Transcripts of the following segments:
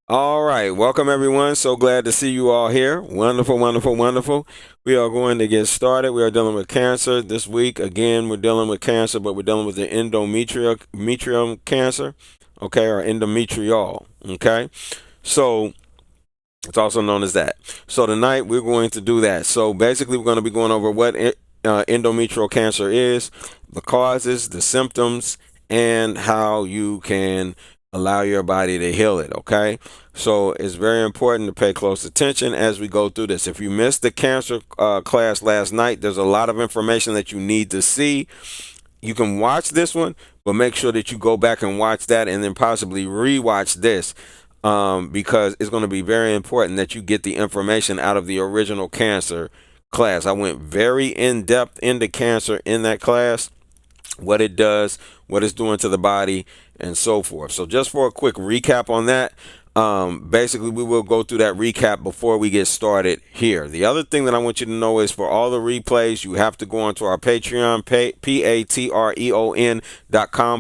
All right, welcome everyone. So glad to see you all here. Wonderful, wonderful, wonderful. We are going to get started. We are dealing with cancer this week. Again, we're dealing with cancer, but we're dealing with the endometrium cancer, okay, or endometrial, okay. So it's also known as that. So tonight we're going to do that. So basically, we're going to be going over what endometrial cancer is, the causes, the symptoms, and how you can allow your body to heal it. Okay. So it's very important to pay close attention as we go through this. If you missed the cancer class last night, there's a lot of information that you need to see. You can watch this one, but make sure that you go back and watch that and then possibly rewatch this, because it's going to be very important that you get the information out of the original cancer class. I went very in depth into cancer in that class, what it does, what it's doing to the body, and so forth. So just for a quick recap on that, basically we will go through that recap before we get started here. The other thing that I want you to know is for all the replays, you have to go onto our Patreon, patreon.com,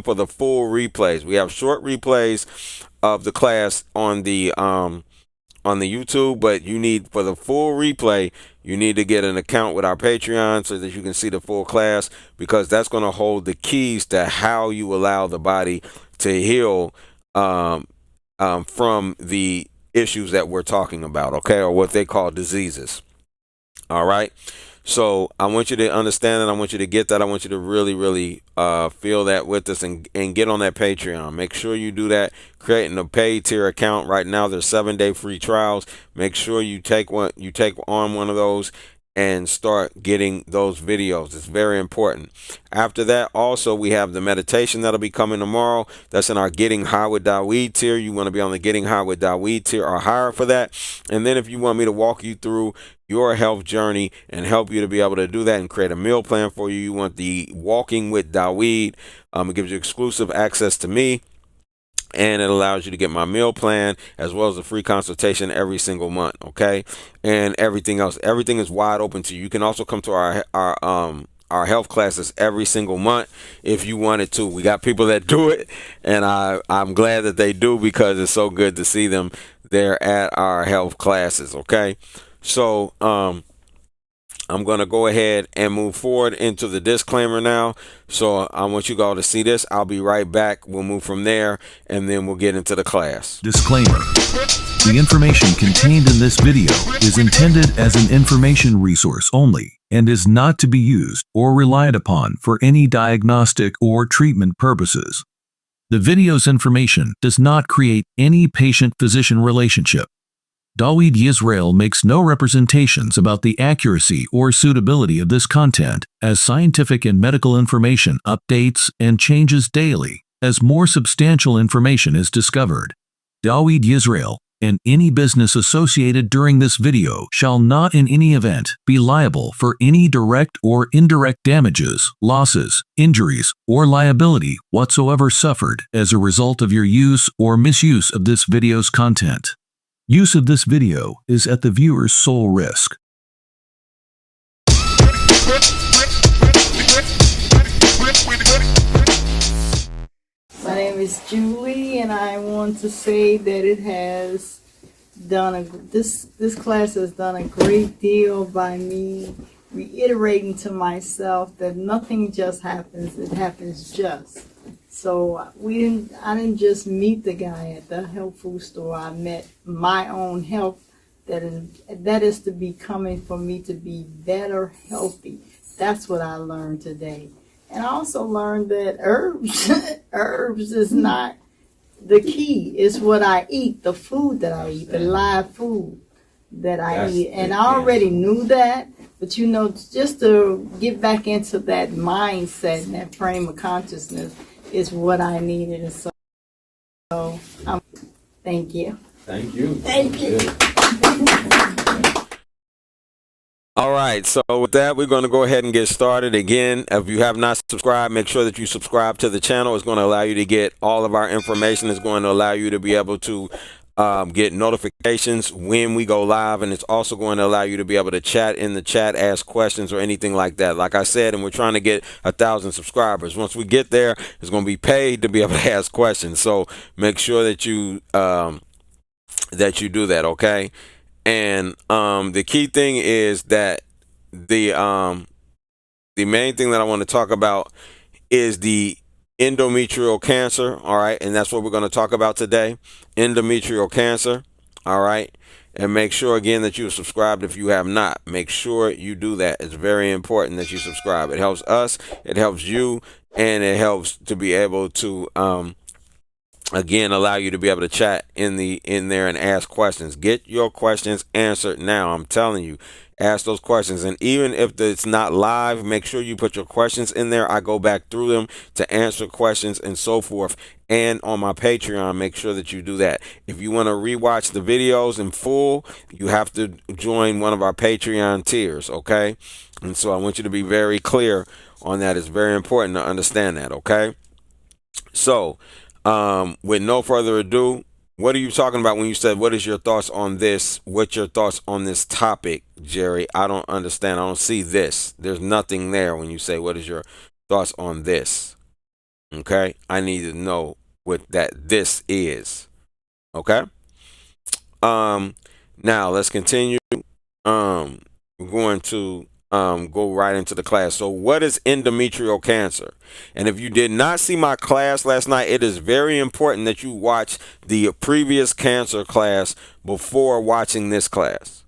for the full replays. We have short replays of the class on the YouTube, but you need, for the full replay, you need to get an account with our Patreon so that you can see the full class, because that's going to hold the keys to how you allow the body to heal from the issues that we're talking about, okay, or what they call diseases. All right. So I want you to understand that. I want you to get that. I want you to really, really feel that with us, and get on that Patreon. Make sure you do that. Creating a paid tier account right now. There's 7-day free trials. Make sure you take on one of those and start getting those videos. It's very important. After that, also, we have the meditation that'll be coming tomorrow. That's in our Getting High with Daweed tier. You want to be on the Getting High with Daweed tier or higher for that. And then if you want me to walk you through your health journey and help you to be able to do that and create a meal plan for you, you want the Walking with Daweed. It gives you exclusive access to me, and it allows you to get my meal plan as well as a free consultation every single month, okay? And everything else, everything is wide open to you. You can also come to our health classes every single month if you wanted to. We got people that do it, and I'm glad that they do, because it's so good to see them there at our health classes, okay? So I'm going to go ahead and move forward into the disclaimer now. So I want you all to see this. I'll be right back. We'll move from there, and then we'll get into the class. Disclaimer. The information contained in this video is intended as an information resource only and is not to be used or relied upon for any diagnostic or treatment purposes. The video's information does not create any patient-physician relationship. Daweed Yisrael makes no representations about the accuracy or suitability of this content, as scientific and medical information updates and changes daily as more substantial information is discovered. Daweed Yisrael and any business associated during this video shall not in any event be liable for any direct or indirect damages, losses, injuries, or liability whatsoever suffered as a result of your use or misuse of this video's content. Use of this video is at the viewer's sole risk. My name is Julie, and I want to say that it has done this class has done a great deal by me reiterating to myself that nothing just happens; it happens just. So I didn't just meet the guy at the health food store. I met my own health that is to be coming for me to be better healthy. That's what I learned today. And I also learned that herbs is not the key. It's what I eat, the food that I eat, the live food that I eat. And I already knew that, but just to get back into that mindset and that frame of consciousness is what I needed. And so thank you. Thank you. Thank you. All right, so with that, we're going to go ahead and get started. Again, if you have not subscribed, make sure that you subscribe to the channel. It's going to allow you to get all of our information. It's going to allow you to be able to get notifications when we go live, and it's also going to allow you to be able to chat in the chat, ask questions or anything like that. Like I said, and we're trying to get 1,000 subscribers. Once we get there, it's going to be paid to be able to ask questions. So make sure that you that you do that, okay? And the key thing is that the main thing that I want to talk about is the endometrial cancer, all right? And that's what we're going to talk about today, endometrial cancer, all right? And make sure again that you are subscribed if you have not. Make sure you do that. It's very important that you subscribe. It helps us, it helps you, and it helps to be able to again allow you to be able to chat in there and ask questions. Get your questions answered now. I'm telling you, ask those questions. And even if it's not live, make sure you put your questions in there. I go back through them to answer questions and so forth. And on my Patreon, make sure that you do that. If you want to rewatch the videos in full, you have to join one of our Patreon tiers, okay? And so I want you to be very clear on that. It's very important to understand that, okay? So with no further ado, what are you talking about when you said, what is your thoughts on this? What's your thoughts on this topic, Jerry? I don't understand. I don't see this. There's nothing there when you say, what is your thoughts on this? Okay. I need to know what that this is. Okay. Now let's continue. We're going to go right into the class. So what is endometrial cancer? And if you did not see my class last night, it is very important that you watch the previous cancer class before watching this class.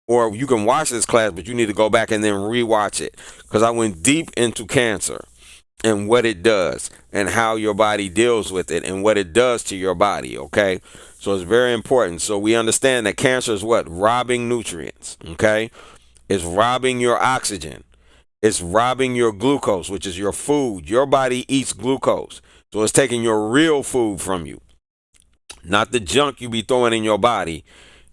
Or you can watch this class, but you need to go back and then rewatch it, because I went deep into cancer and what it does and how your body deals with it and what it does to your body, okay? So it's very important. So we understand that cancer is what? Robbing nutrients, okay? It's robbing your oxygen. It's robbing your glucose, which is your food. Your body eats glucose. So it's taking your real food from you. Not the junk you be throwing in your body.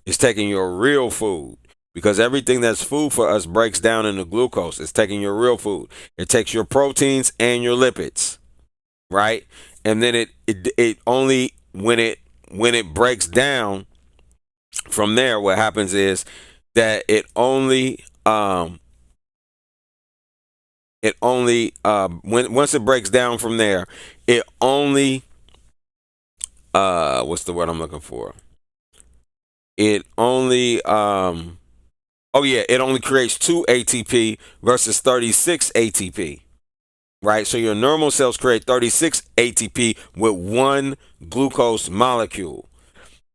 It's taking your real food. Because everything that's food for us breaks down into glucose. It's taking your real food. It takes your proteins and your lipids, right? And then it only when it breaks down from there, what happens is that it only once it breaks down from there, it only what's the word I'm looking for? It only it only creates 2 ATP versus 36 ATP. Right? So your normal cells create 36 ATP with one glucose molecule.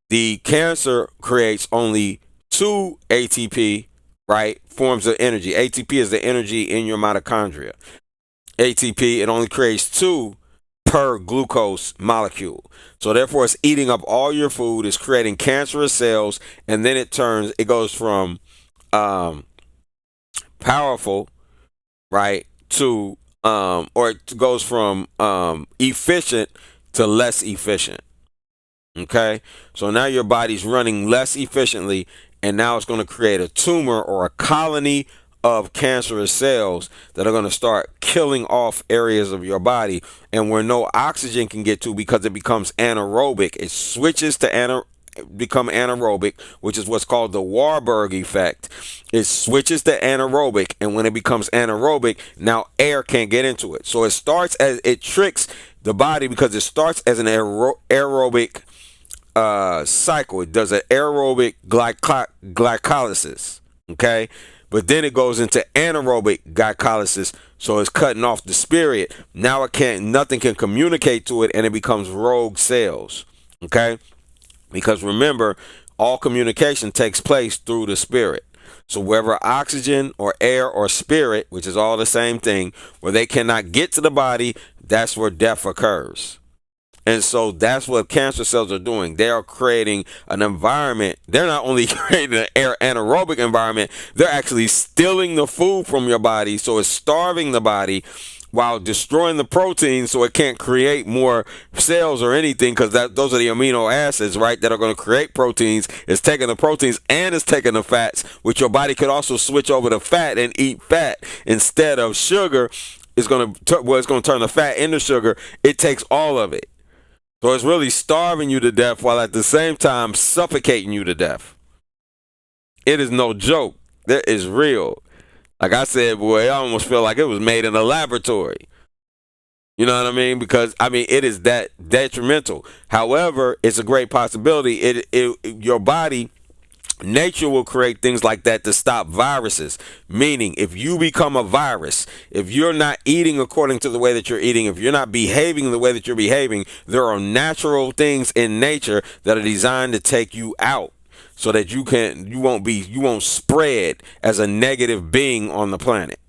The cancer creates only 2 ATP, right? Forms of energy. ATP is the energy in your mitochondria. ATP, it only creates 2 per glucose molecule. So therefore it's eating up all your food, it's creating cancerous cells, and then it goes from powerful, right, to or it goes from efficient to less efficient. Okay, so now your body's running less efficiently, and now it's going to create a tumor or a colony of cancerous cells that are going to start killing off areas of your body, and where no oxygen can get to, because it becomes anaerobic. It switches to become anaerobic, which is what's called the Warburg effect. It switches to anaerobic, and when it becomes anaerobic, now air can't get into it. So it tricks the body, because it starts as an aerobic cycle. It does an aerobic glycolysis, okay? But then it goes into anaerobic glycolysis, so it's cutting off the spirit. Now nothing can communicate to it, and it becomes rogue cells, okay? Because remember, all communication takes place through the spirit. So wherever oxygen or air or spirit, which is all the same thing, where they cannot get to the body, that's where death occurs. And so that's what cancer cells are doing. They are creating an environment. They're not only creating an anaerobic environment, they're actually stealing the food from your body. So it's starving the body while destroying the protein, so it can't create more cells or anything, because those are the amino acids, right, that are going to create proteins. It's taking the proteins and it's taking the fats, which your body could also switch over to fat and eat fat instead of sugar. It's going to turn the fat into sugar. It takes all of it. So it's really starving you to death while at the same time suffocating you to death. It is no joke. That is real. Like I said, boy, I almost feel like it was made in a laboratory. You know what I mean? Because I mean, it is that detrimental. However, it's a great possibility. Your body, nature will create things like that to stop viruses. Meaning, if you become a virus, if you're not eating according to the way that you're eating, if you're not behaving the way that you're behaving, there are natural things in nature that are designed to take you out, so that you won't spread as a negative being on the planet,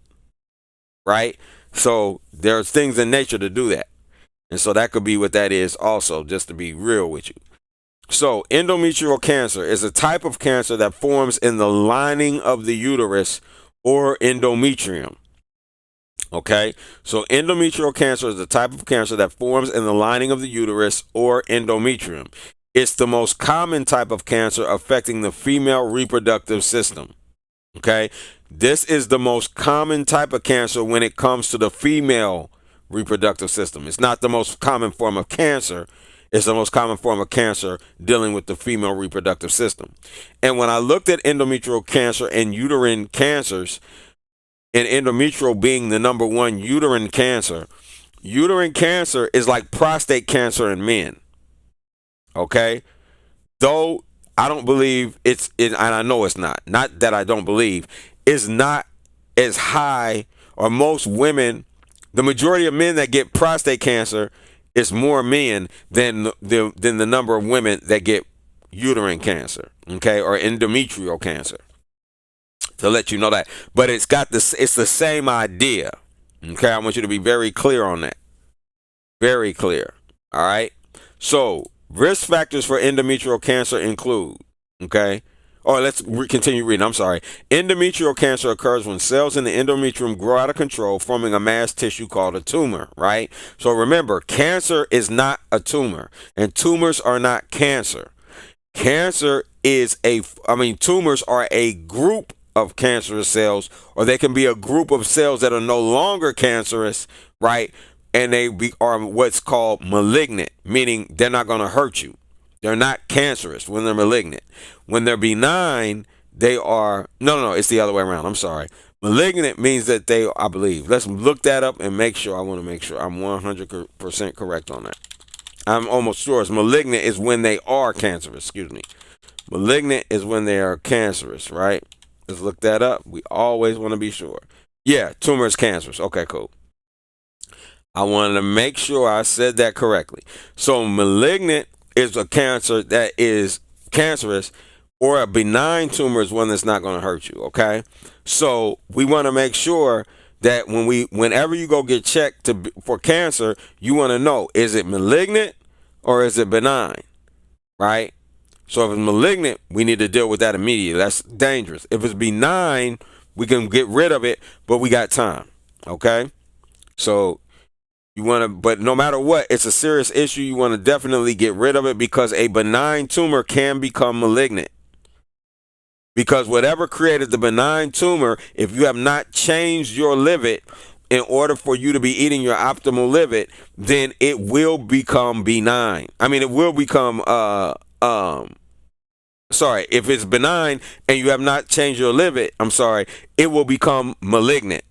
right? So there's things in nature to do that. And so that could be what that is also, just to be real with you. So, endometrial cancer is a type of cancer that forms in the lining of the uterus or endometrium. Okay, so endometrial cancer is a type of cancer that forms in the lining of the uterus or endometrium. It's the most common type of cancer affecting the female reproductive system. Okay, this is the most common type of cancer when it comes to the female reproductive system. It's not the most common form of cancer. It's the most common form of cancer dealing with the female reproductive system. And when I looked at endometrial cancer and uterine cancers, and endometrial being the number one uterine cancer is like prostate cancer in men. Okay? Though I don't believe and I know it's not that I don't believe, it's not as high, or most women, the majority of men that get prostate cancer, it's more men than the number of women that get uterine cancer, okay, or endometrial cancer. To let you know that, but it's the same idea, okay. I want you to be very clear on that, very clear. All right. So risk factors for endometrial cancer include, okay. Oh, let's continue reading. I'm sorry. Endometrial cancer occurs when cells in the endometrium grow out of control, forming a mass tissue called a tumor, right? So remember, cancer is not a tumor, and tumors are not cancer. Tumors are a group of cancerous cells, or they can be a group of cells that are no longer cancerous, right? And are what's called malignant, meaning they're not going to hurt you. They're not cancerous when they're malignant. When they're benign, they are... No, it's the other way around. I'm sorry. Malignant means that I believe. Let's look that up and make sure. I want to make sure I'm 100% correct on that. I'm almost sure it's malignant is when they are cancerous. Excuse me. Malignant is when they are cancerous, right? Let's look that up. We always want to be sure. Yeah, tumor is cancerous. Okay, cool. I wanted to make sure I said that correctly. So malignant is a cancer that is cancerous, or a benign tumor is one that's not going to hurt you, okay? So we want to make sure that whenever you go get checked for cancer, you want to know, is it malignant or is it benign, right? So if it's malignant, we need to deal with that immediately. That's dangerous. If it's benign, we can get rid of it, but we got time, okay? So but no matter what, it's a serious issue. You want to definitely get rid of it, because a benign tumor can become malignant. Because whatever created the benign tumor, if you have not changed your liver in order for you to be eating your optimal liver, then it will become benign. It will become, if it's benign and you have not changed your liver, it will become malignant.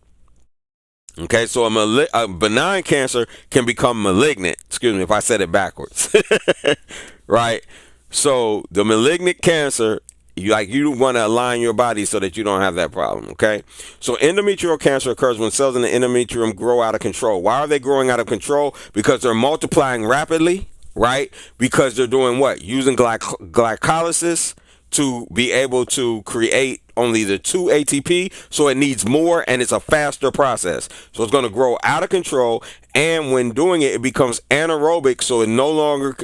Okay, so a benign cancer can become malignant. Excuse me if I said it backwards. Right? So the malignant cancer, you want to align your body so that you don't have that problem, okay? So endometrial cancer occurs when cells in the endometrium grow out of control. Why are they growing out of control? Because they're multiplying rapidly, right? Because they're doing what? Using glycolysis to be able to create only the 2 ATP, so it needs more, and it's a faster process. So it's going to grow out of control, and when doing it, it becomes anaerobic, so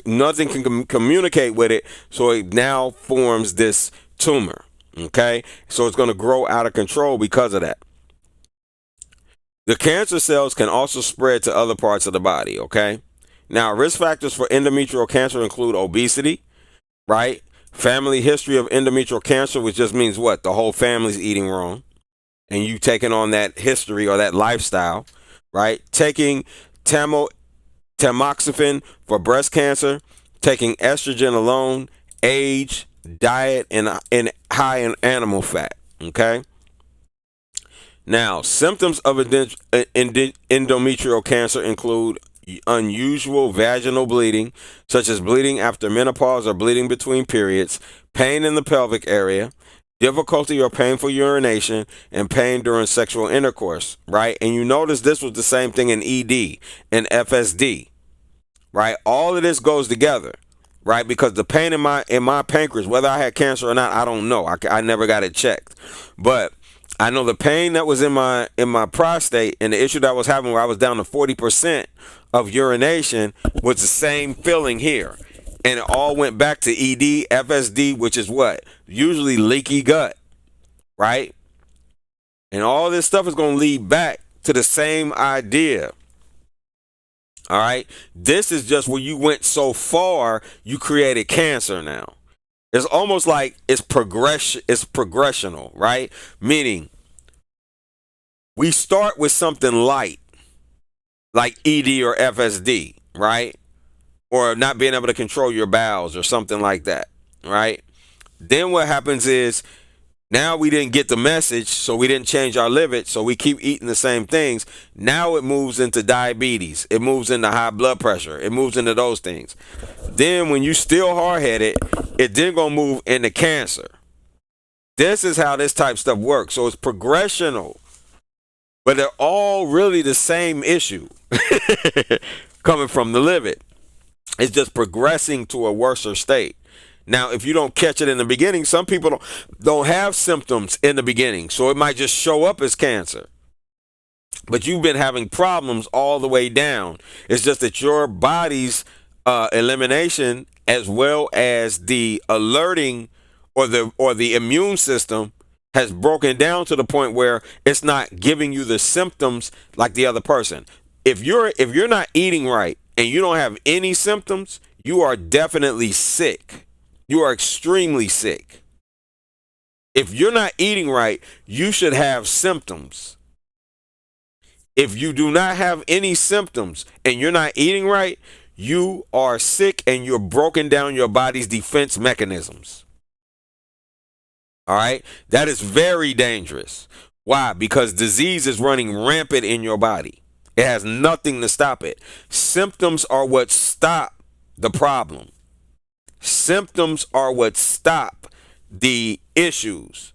nothing can communicate with it, so it now forms this tumor, okay? So it's going to grow out of control because of that. The cancer cells can also spread to other parts of the body, okay? Now, risk factors for endometrial cancer include obesity, right? Family history of endometrial cancer, which just means what? The whole family's eating wrong, and you taking on that history or that lifestyle, right? Taking tamoxifen for breast cancer, taking estrogen alone, age, diet, and high in animal fat, okay? Now, symptoms of endometrial cancer include unusual vaginal bleeding, such as bleeding after menopause or bleeding between periods, pain in the pelvic area, difficulty or painful urination, and pain during sexual intercourse, right? And you notice this was the same thing in ED and FSD, right? All of this goes together, right? Because the pain in my pancreas, whether I had cancer or not, I don't know. I never got it checked, but I know the pain that was in my prostate and the issue that I was having where I was down to 40% of urination was the same feeling here. And it all went back to ED, FSD, which is what? Usually leaky gut, right? And all this stuff is going to lead back to the same idea. All right? This is just where you went so far, you created cancer now. It's almost like it's progressional, right? Meaning we start with something light, like ED or FSD, right? Or not being able to control your bowels or something like that, right? Then what happens is now we didn't get the message, so we didn't change our liver, so we keep eating the same things. Now it moves into diabetes. It moves into high blood pressure. It moves into those things. Then when you still hard-headed, it then gonna move into cancer. This is how this type of stuff works. So it's progressional, but they're all really the same issue coming from the liver. It's just progressing to a worser state. Now, if you don't catch it in the beginning, some people don't have symptoms in the beginning, so it might just show up as cancer. But you've been having problems all the way down. It's just that your body's elimination, as well as the alerting or the immune system, has broken down to the point where it's not giving you the symptoms like the other person. If you're not eating right and you don't have any symptoms, you are definitely sick. You are extremely sick. If you're not eating right, you should have symptoms. If you do not have any symptoms and you're not eating right, you are sick and you're broken down your body's defense mechanisms. All right? That is very dangerous. Why? Because disease is running rampant in your body. It has nothing to stop it. Symptoms are what stop the problem. Symptoms are what stop the issues.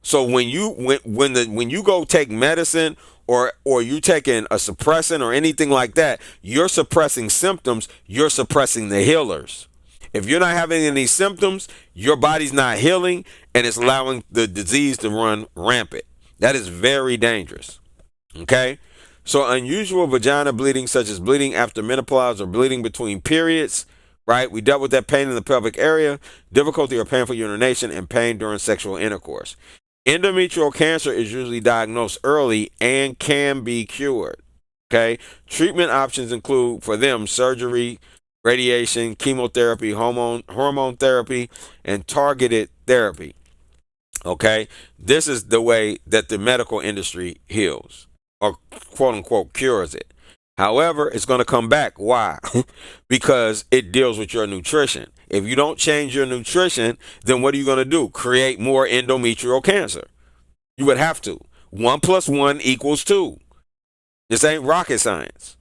So when you go take medicine or you taking a suppressant or anything like that, you're suppressing symptoms, you're suppressing the healers. If you're not having any symptoms, your body's not healing and it's allowing the disease to run rampant. That is very dangerous. Okay? So unusual vaginal bleeding, such as bleeding after menopause or bleeding between periods, right? We dealt with that pain in the pelvic area, difficulty or painful urination, and pain during sexual intercourse. Endometrial cancer is usually diagnosed early and can be cured. Okay? Treatment options include for them surgery, radiation, chemotherapy, hormone therapy, and targeted therapy. Okay? This is the way that the medical industry heals or quote unquote cures it. However, it's going to come back. Why? Because it deals with your nutrition. If you don't change your nutrition, then what are you going to do? Create more endometrial cancer. You would have to. 1 + 1 = 2. This ain't rocket science.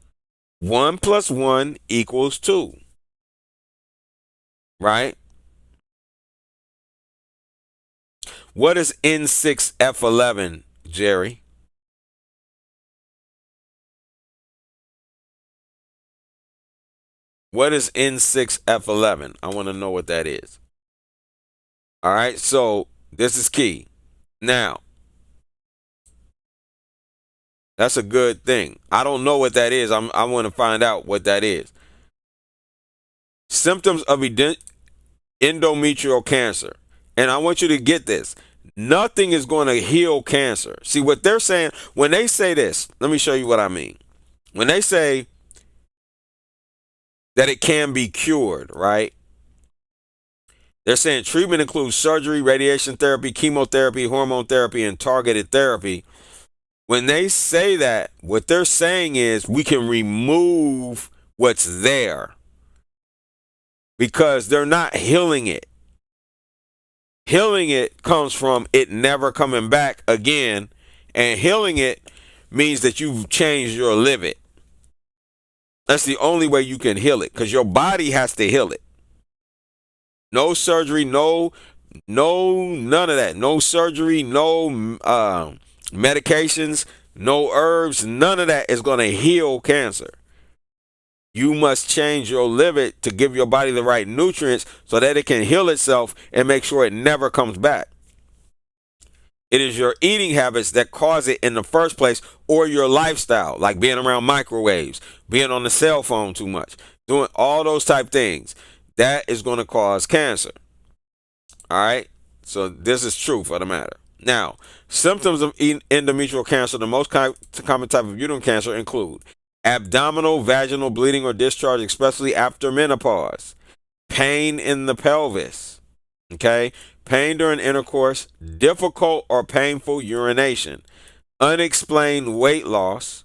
1 + 1 = 2. Right? What is N6F11, Jerry? What is N6F11? I want to know what that is. All right, so this is key. Now, that's a good thing. I don't know what that is. I want to find out what that is. Symptoms of endometrial cancer. And I want you to get this. Nothing is going to heal cancer. See what they're saying when they say this. Let me show you what I mean. When they say that it can be cured, right? They're saying treatment includes surgery, radiation therapy, chemotherapy, hormone therapy, and targeted therapy. When they say that, what they're saying is we can remove what's there because they're not healing it. Healing it comes from it never coming back again And healing it means that you've changed your liver. That's the only way you can heal it, because your body has to heal it. No surgery, none of that. No surgery, no medications, no herbs. None of that is going to heal cancer. You must change your liver to give your body the right nutrients so that it can heal itself and make sure it never comes back. It is your eating habits that cause it in the first place, or your lifestyle, like being around microwaves, being on the cell phone too much, doing all those type things. That is going to cause cancer. All right? So this is true for the matter. Now, symptoms of endometrial cancer, the most common type of uterine cancer, include abdominal, vaginal bleeding or discharge, especially after menopause, pain in the pelvis, okay, pain during intercourse, difficult or painful urination, unexplained weight loss,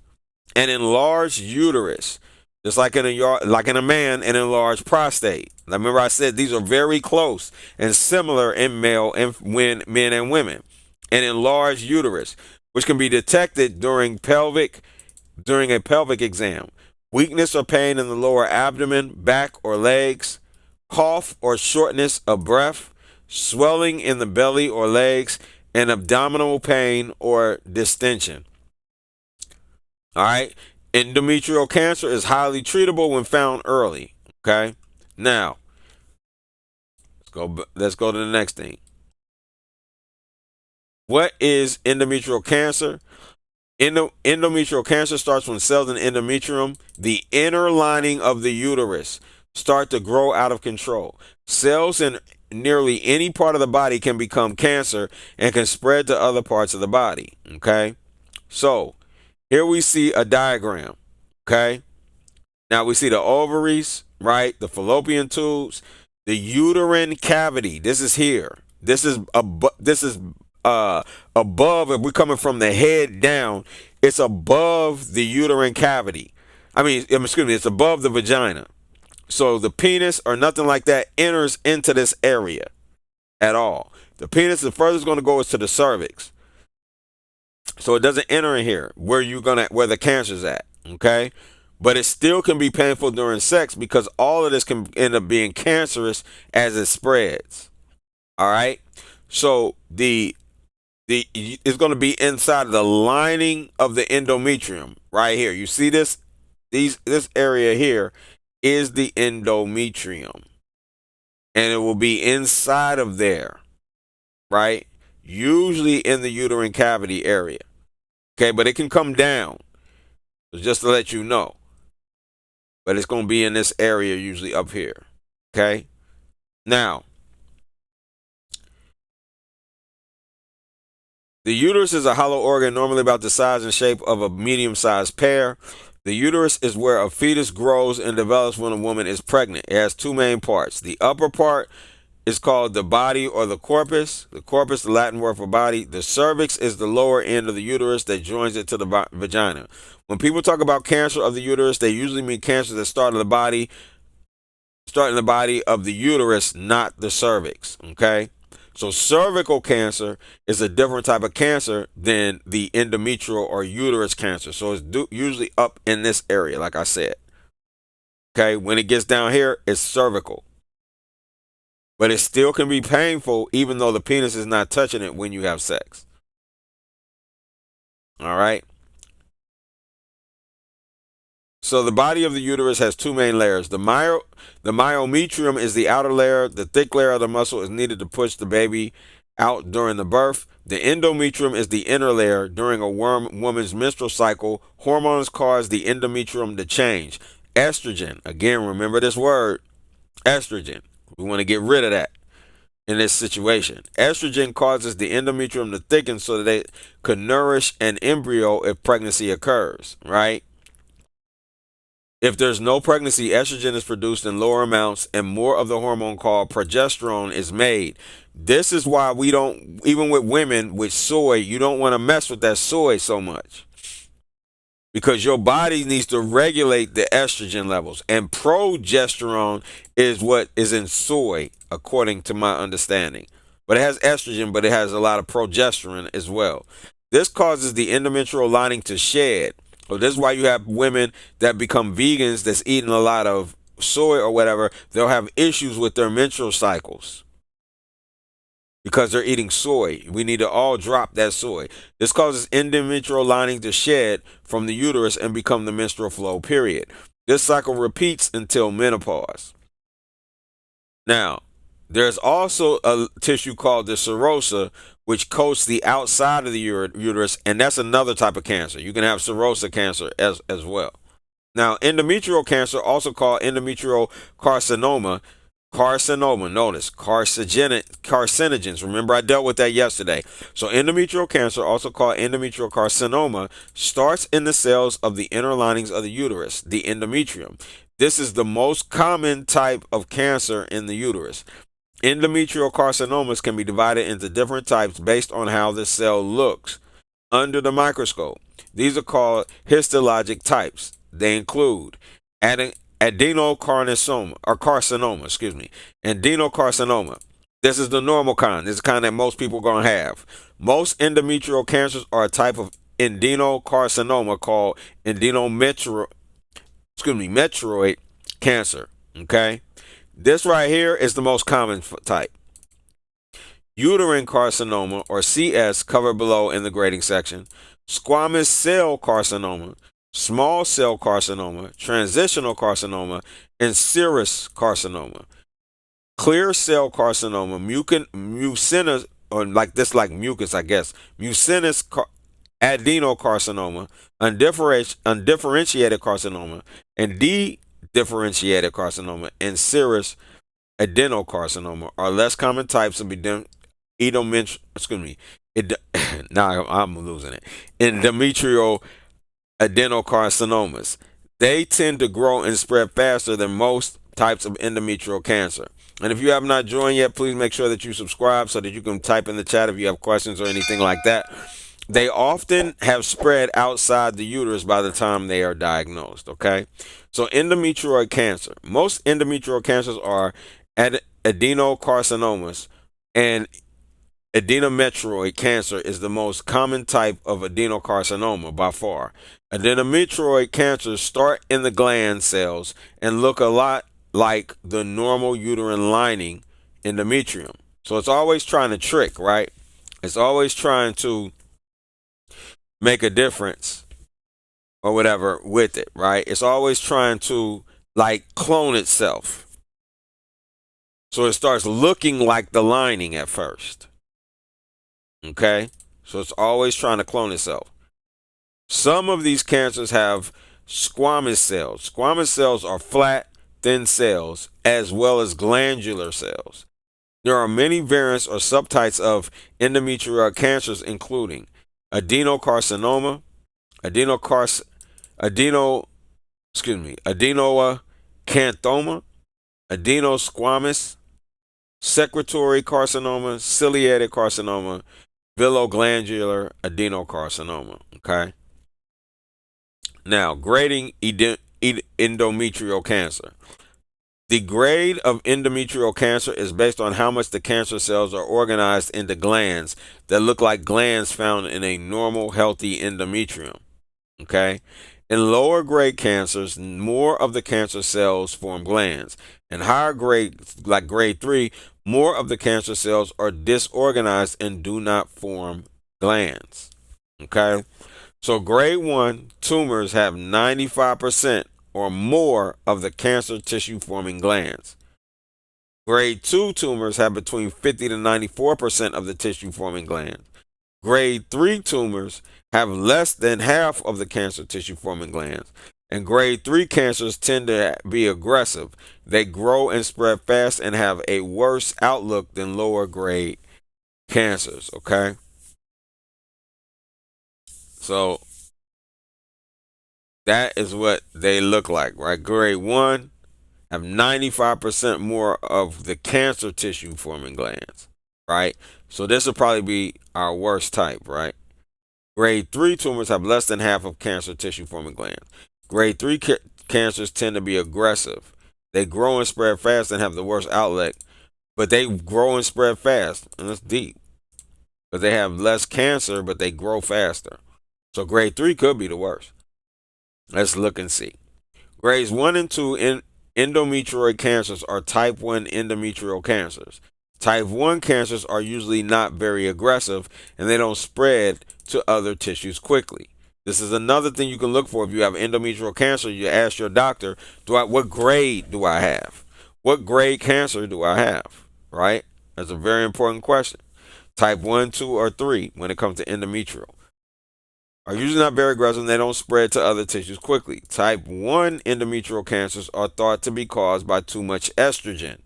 an enlarged uterus, just like in a man, an enlarged prostate. Remember, I said these are very close and similar in male and men and women. An enlarged uterus, which can be detected during a pelvic exam, weakness or pain in the lower abdomen, back, or legs, cough or shortness of breath, swelling in the belly or legs, and abdominal pain or distension. All right. Endometrial cancer is highly treatable when found early. Okay. Now, let's go to the next thing. What is endometrial cancer? Endometrial cancer starts when cells in endometrium, the inner lining of the uterus, start to grow out of control. Cells in nearly any part of the body can become cancer and can spread to other parts of the body. Okay? So, here we see a diagram. Okay? Now we see the ovaries, right? The fallopian tubes, the uterine cavity. This is here. This is above. If we're coming from the head down, it's above the uterine cavity. Excuse me, it's above the vagina. So the penis or nothing like that enters into this area at all. The penis, the furthest going to go is to the cervix. So it doesn't enter in here where the cancer's at. Okay. But it still can be painful during sex because all of this can end up being cancerous as it spreads. All right. So it's going to be inside of the lining of the endometrium right here. You see this? This area here is the endometrium. And it will be inside of there, right? Usually in the uterine cavity area. Okay, but it can come down. So just to let you know. But it's going to be in this area, usually up here. Okay? Now, the uterus is a hollow organ normally about the size and shape of a medium-sized pear. The uterus is where a fetus grows and develops when a woman is pregnant. It has two main parts. The upper part is called the body or the corpus. The corpus, the Latin word for body. The cervix is the lower end of the uterus that joins it to the vagina. When people talk about cancer of the uterus, they usually mean cancer that starts in the body of the uterus, not the cervix. Okay? So cervical cancer is a different type of cancer than the endometrial or uterus cancer. So it's usually up in this area, like I said. Okay? When it gets down here, it's cervical. But it still can be painful even though the penis is not touching it when you have sex. All right? So the body of the uterus has two main layers. The myometrium is the outer layer. The thick layer of the muscle is needed to push the baby out during the birth. The endometrium is the inner layer. During a woman's menstrual cycle, hormones cause the endometrium to change. Estrogen, again, remember this word, estrogen. We want to get rid of that in this situation. Estrogen causes the endometrium to thicken so that it could nourish an embryo if pregnancy occurs, right? If there's no pregnancy, estrogen is produced in lower amounts and more of the hormone called progesterone is made. This is why we don't, even with women with soy, you don't want to mess with that soy so much. Because your body needs to regulate the estrogen levels. And progesterone is what is in soy, according to my understanding. But it has estrogen, but it has a lot of progesterone as well. This causes the endometrial lining to shed. So this is why you have women that become vegans that's eating a lot of soy or whatever. They'll have issues with their menstrual cycles because they're eating soy. We need to all drop that soy. This causes endometrial lining to shed from the uterus and become the menstrual flow, period. This cycle repeats until menopause. Now, there's also a tissue called the serosa, which coats the outside of the uterus, and that's another type of cancer. You can have serosa cancer as well. Now, endometrial cancer, also called endometrial carcinoma, notice, carcinogens. Remember, I dealt with that yesterday. So, endometrial cancer, also called endometrial carcinoma, starts in the cells of the inner linings of the uterus, the endometrium. This is the most common type of cancer in the uterus. Endometrial carcinomas can be divided into different types based on how the cell looks under the microscope. These are called histologic types. They include adenocarcinoma, Adenocarcinoma. This is the normal kind. This is the kind that most people are going to have. Most endometrial cancers are a type of adenocarcinoma called metroid cancer. Okay? This right here is the most common type. Uterine carcinoma, or CS, covered below in the grading section. Squamous cell carcinoma, small cell carcinoma, transitional carcinoma, and serous carcinoma. Clear cell carcinoma, mucinous, or like mucus, I guess. Mucinous adenocarcinoma, undifferentiated carcinoma, and differentiated carcinoma, and serous adenocarcinoma are less common types of endometrial adenocarcinomas. They tend to grow and spread faster than most types of endometrial cancer. And if you have not joined yet, please make sure that you subscribe so that you can type in the chat if you have questions or anything like that. They often have spread outside the uterus by the time they are diagnosed, okay? So endometrioid cancer. Most endometrial cancers are adenocarcinomas, and adenometrioid cancer is the most common type of adenocarcinoma by far. Adenometrioid cancers start in the gland cells and look a lot like the normal uterine lining endometrium. So it's always trying to trick, right? It's always trying to make a difference or whatever with it, right? It's always trying to like clone itself. So it starts looking like the lining at first. Okay? So it's always trying to clone itself. Some of these cancers have squamous cells. Squamous cells are flat, thin cells, as well as glandular cells. There are many variants or subtypes of endometrial cancers, including adenocarcinoma, adenoacanthoma, adenosquamous, secretory carcinoma, ciliated carcinoma, viloglandular adenocarcinoma. Okay. Now, grading endometrial cancer. The grade of endometrial cancer is based on how much the cancer cells are organized into glands that look like glands found in a normal, healthy endometrium. Okay? In lower grade cancers, more of the cancer cells form glands. In higher grade, like grade 3, more of the cancer cells are disorganized and do not form glands. Okay? So grade 1 tumors have 95% or more of the cancer tissue forming glands. Grade 2 tumors have between 50 to 94% of the tissue forming glands. Grade 3 tumors have less than half of the cancer tissue forming glands. And grade 3 cancers tend to be aggressive. They grow and spread fast and have a worse outlook than lower grade cancers, okay? So that is what they look like, right? Grade 1 have 95% more of the cancer tissue forming glands, right? So this will probably be our worst type, right? Grade 3 tumors have less than half of cancer tissue forming glands. Grade 3 cancers tend to be aggressive. They grow and spread fast and have the worst outlet, but they grow and spread fast, and that's deep. Because they have less cancer, but they grow faster. So grade 3 could be the worst. Let's look and see. Grades 1 and 2 in endometrioid cancers are type 1 endometrial cancers. Type 1 cancers are usually not very aggressive and they don't spread to other tissues quickly. This is another thing you can look for if you have endometrial cancer. You ask your doctor, what grade do I have? What grade cancer do I have? Right? That's a very important question. Type 1, 2, or 3 when it comes to endometrial are usually not very aggressive and they don't spread to other tissues quickly. Type 1 endometrial cancers are thought to be caused by too much estrogen,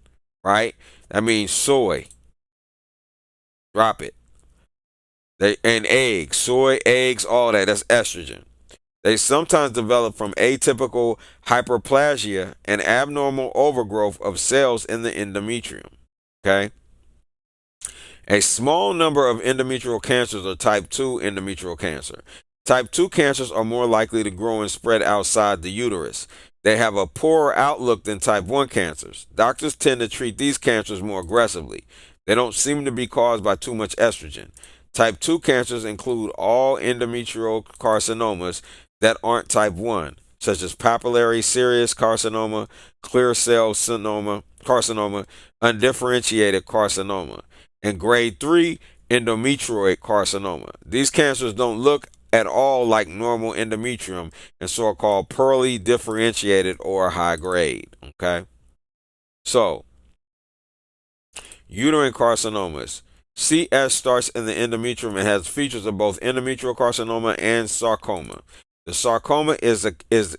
right? That means soy. Drop it. And eggs, soy, eggs, all that. That's estrogen. They sometimes develop from atypical hyperplasia and abnormal overgrowth of cells in the endometrium. Okay? A small number of endometrial cancers are type 2 endometrial cancer. Type 2 cancers are more likely to grow and spread outside the uterus. They have a poorer outlook than type 1 cancers. Doctors tend to treat these cancers more aggressively. They don't seem to be caused by too much estrogen. Type 2 cancers include all endometrial carcinomas that aren't type 1, such as papillary serous carcinoma, clear cell carcinoma, undifferentiated carcinoma, and grade 3 endometrioid carcinoma. These cancers don't look at all like normal endometrium and so are called poorly differentiated or high grade. Okay? So, uterine carcinomas. CS starts in the endometrium and has features of both endometrial carcinoma and sarcoma. The sarcoma is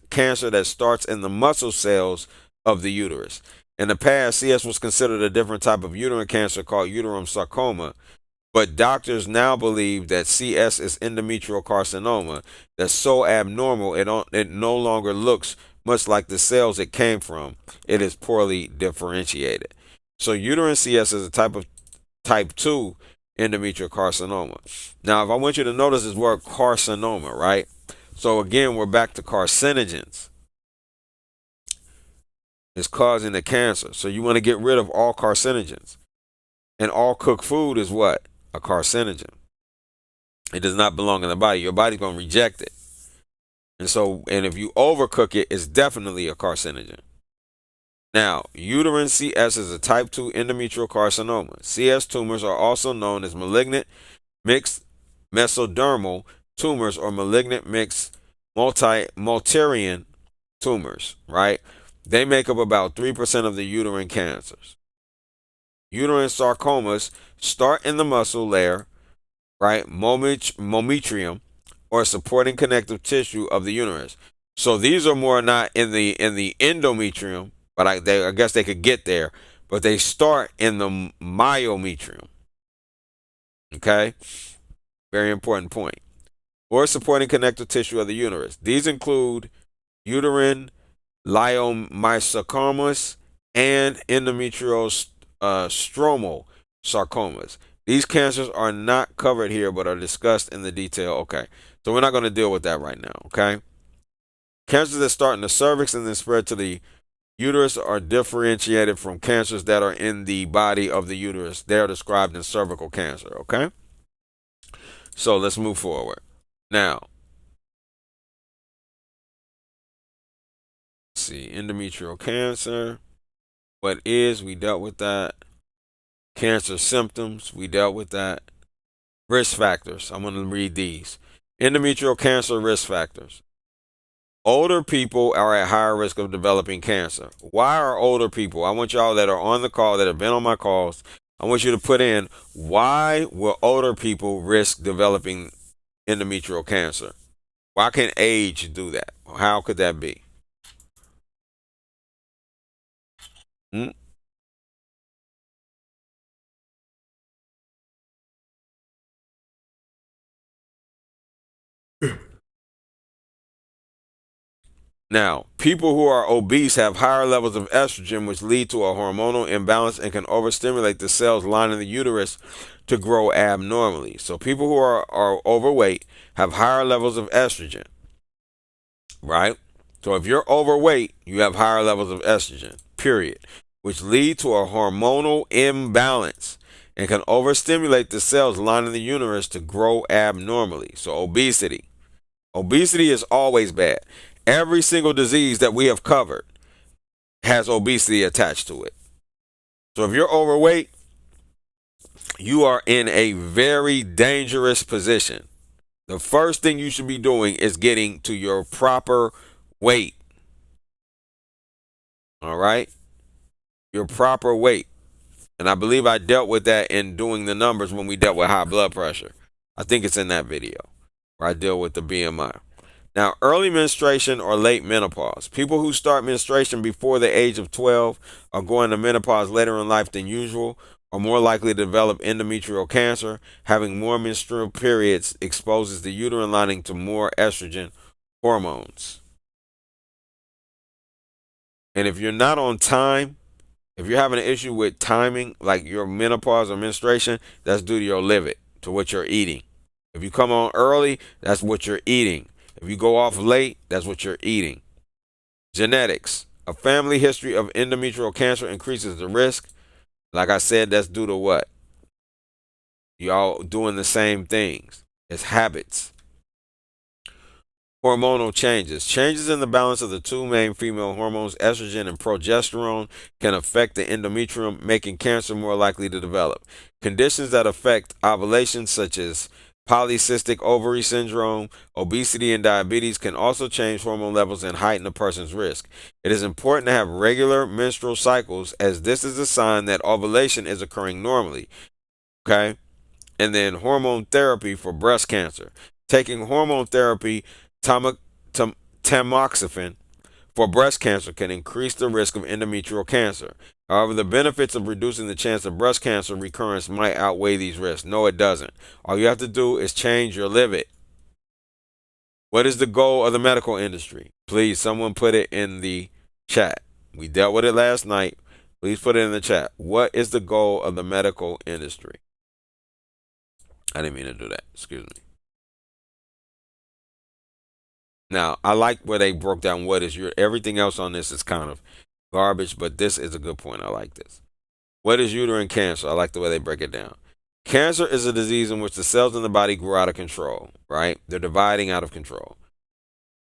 cancer that starts in the muscle cells of the uterus. In the past, CS was considered a different type of uterine cancer called uterine sarcoma, but doctors now believe that CS is endometrial carcinoma that's so abnormal it no longer looks much like the cells it came from. It is poorly differentiated. So uterine CS is a type of type 2 endometrial carcinoma. Now, if I want you to notice this word carcinoma, right? So again, we're back to carcinogens. It's causing the cancer. So you want to get rid of all carcinogens. And all cooked food is what? A carcinogen. It does not belong in the body. Your body's going to reject it. And if you overcook it, it's definitely a carcinogen. Now, uterine CS is a type 2 endometrial carcinoma. CS tumors are also known as malignant mixed mesodermal tumors or malignant mixed multarian tumors, right? They make up about 3% of the uterine cancers. Uterine sarcomas start in the muscle layer, right? Mometrium or supporting connective tissue of the uterus. So these are more not in the endometrium, but I guess they could get there, but they start in the myometrium. Okay? Very important point. Or supporting connective tissue of the uterus. These include uterine leiomyosarcomas and endometrial stromal sarcomas. These cancers are not covered here but are discussed in the detail. Okay, so we're not going to deal with that right now. Okay, cancers that start in the cervix and then spread to the uterus are differentiated from cancers that are in the body of the uterus. They are described in cervical cancer. Okay, so let's move forward now. Let's see, endometrial cancer. What is? We dealt with that. Cancer symptoms. We dealt with that. Risk factors. I'm going to read these. Endometrial cancer risk factors. Older people are at higher risk of developing cancer. Why are older people? I want y'all that are on the call, that have been on my calls, I want you to put in, why will older people risk developing endometrial cancer? Why can age do that? How could that be? Hmm? Now, people who are obese have higher levels of estrogen, which lead to a hormonal imbalance and can overstimulate the cells lining the uterus to grow abnormally. So people who are overweight have higher levels of estrogen, right? So if you're overweight, you have higher levels of estrogen, period, which lead to a hormonal imbalance and can overstimulate the cells lining the uterus to grow abnormally. So obesity. Obesity is always bad. Every single disease that we have covered has obesity attached to it. So if you're overweight, you are in a very dangerous position. The first thing you should be doing is getting to your proper weight. All right? Your proper weight. And I believe I dealt with that in doing the numbers when we dealt with high blood pressure. I think it's in that video where I deal with the BMI. Now, early menstruation or late menopause. People who start menstruation before the age of 12 or go into menopause later in life than usual are more likely to develop endometrial cancer. Having more menstrual periods exposes the uterine lining to more estrogen hormones. And if you're not on time, if you're having an issue with timing, like your menopause or menstruation, that's due to your liver, to what you're eating. If you come on early, that's what you're eating. If you go off late, that's what you're eating. Genetics. A family history of endometrial cancer increases the risk. Like I said, that's due to what? Y'all doing the same things. It's habits. Hormonal changes. Changes in the balance of the two main female hormones, estrogen and progesterone, can affect the endometrium, making cancer more likely to develop. Conditions that affect ovulation, such as polycystic ovary syndrome, obesity, and diabetes, can also change hormone levels and heighten a person's risk. It is important to have regular menstrual cycles, as this is a sign that ovulation is occurring normally. Okay? And then hormone therapy for breast cancer. Taking hormone therapy, tamoxifen, for breast cancer can increase the risk of endometrial cancer. However, the benefits of reducing the chance of breast cancer recurrence might outweigh these risks. No, it doesn't. All you have to do is change your living. What is the goal of the medical industry? Please, someone put it in the chat. We dealt with it last night. Please put it in the chat. What is the goal of the medical industry? I didn't mean to do that. Excuse me. Now, I like where they broke down what is your, everything else on this is kind of garbage, but this is a good point. I like this. What is uterine cancer? I like the way they break it down. Cancer is a disease in which the cells in the body grow out of control, right? They're dividing out of control.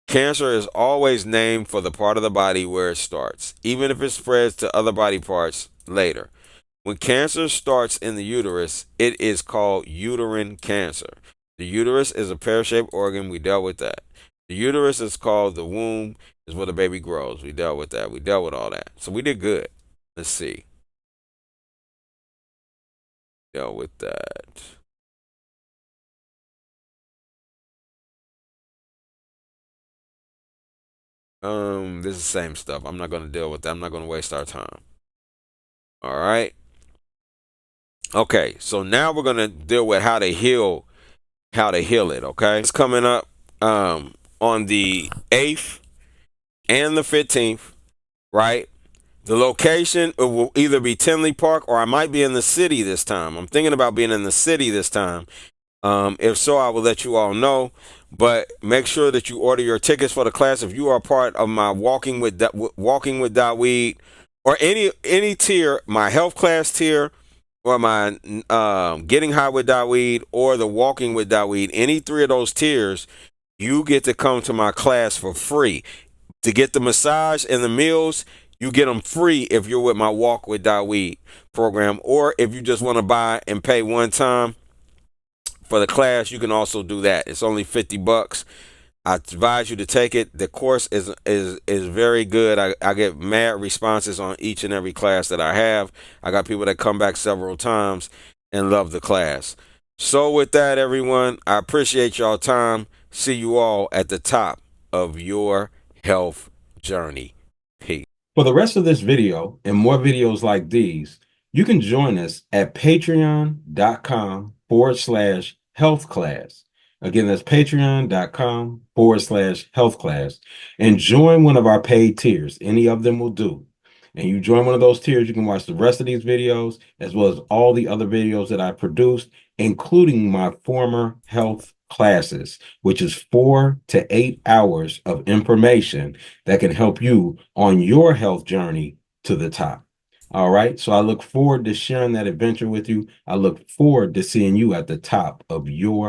Cancer is always named for the part of the body where it starts, even if it spreads to other body parts later. When cancer starts in the uterus, it is called uterine cancer. The uterus is a pear-shaped organ. We dealt with that. The uterus is called the womb, is where the baby grows. We dealt with that. We dealt with all that. So we did good. Let's see. Dealt with that. This is the same stuff. I'm not going to deal with that. I'm not going to waste our time. All right. Okay, so now we're going to deal with how to heal it, okay? It's coming up on the 8th and the 15th, right? The location, it will either be Tinley Park or I might be in the city this time. I'm thinking about being in the city this time. If so, I will let you all know. But make sure that you order your tickets for the class. If you are part of my Walking with Daweed or any tier, my health class tier, or my Getting High with Daweed, or the Walking with Daweed, any three of those tiers, you get to come to my class for free. To get the massage and the meals, you get them free if you're with my Walk with Daweed program. Or if you just want to buy and pay one time for the class, you can also do that. It's only $50. I advise you to take it. The course is very good. I get mad responses on each and every class that I have. I got people that come back several times and love the class. So with that, everyone, I appreciate y'all time. See you all at the top of your health journey. Peace. For the rest of this video and more videos like these, you can join us at patreon.com/health class. Again, that's patreon.com/health class, and join one of our paid tiers. Any of them will do. And you join one of those tiers, you can watch the rest of these videos, as well as all the other videos that I produced, including my former health classes, which is 4 to 8 hours of information that can help you on your health journey to the top. All right. So I look forward to sharing that adventure with you. I look forward to seeing you at the top of your